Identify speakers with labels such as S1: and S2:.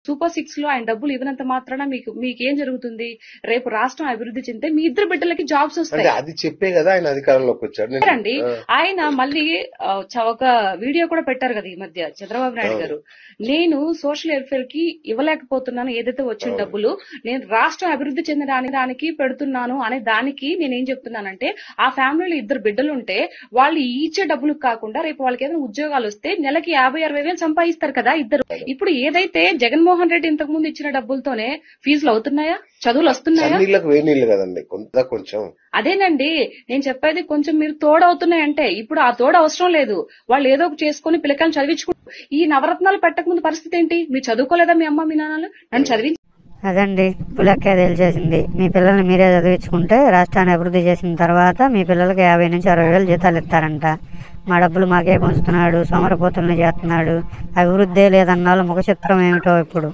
S1: Super 6 లో ఆయన డబ్బులు ఇవ్వనంత మాత్రాన మీకేం జరుగుతుంది? రేపు రాష్ట్రం అభివృద్ధి చెందితే మీ ఇద్దరు బిడ్డలకి జాబ్స్ వస్తాయి.
S2: అది చెప్పే కదా ఆయన అధికారంలోకి వచ్చాడు.
S1: ఆయన మళ్ళీ ఒక వీడియో కూడా పెట్టారు కదా ఈ మధ్య చంద్రబాబు నాయుడు గారు, నేను సోషల్ వెల్ఫేర్ కి ఇవ్వలేకపోతున్నాను, ఏదైతే వచ్చిన డబ్బులు నేను రాష్ట్రం అభివృద్ధి చెందడానికి పెడుతున్నాను అనే దానికి నేనేం చెప్తున్నానంటే, ఆ ఫ్యామిలీలో ఇద్దరు బిడ్డలు ఉంటే వాళ్ళు ఇచ్చే డబ్బులు కాకుండా రేపు వాళ్ళకి ఏదైనా ఉద్యోగాలు వస్తే నెలకి 50-60 వేలు సంపాదిస్తారు కదా ఇద్దరు. ఇప్పుడు ఏదైతే జగన్మోహన్ రెడ్డి ఇంతకు ముందు ఇచ్చిన డబ్బులతోనే ఫీజులు అవుతున్నాయా, చదువులు వస్తున్నాయా?
S2: కొంచెం
S1: అదేనండి నేను చెప్పేది, కొంచెం మీరు తోడవుతున్నాయంటే. ఇప్పుడు ఆ తోడు అవసరం లేదు, వాళ్ళు ఏదో ఒకటి చేసుకుని పిల్లకాయలు చదివించుకుంటారు. ఈ నవరత్నాలు పెట్టక ముందు పరిస్థితి ఏంటి? మీరు చదువుకోలేదా మీ అమ్మ మీ నాన్నలు? నన్ను చదివించి
S3: అదండి పులక్కే తెలిసేసింది. మీ పిల్లల్ని మీరే చదివించుకుంటే రాష్ట్రాన్ని అభివృద్ధి చేసిన తర్వాత మీ పిల్లలకి 50 నుంచి 60 వేలు జీతాలు ఇస్తారంట. మా డబ్బులు మాకే పంచుతున్నాడు, సోమరపోతుల్ని చేస్తున్నాడు, అభివృద్ధే లేదన్నాళ్ళు ముఖ చిత్రం ఏమిటో ఇప్పుడు.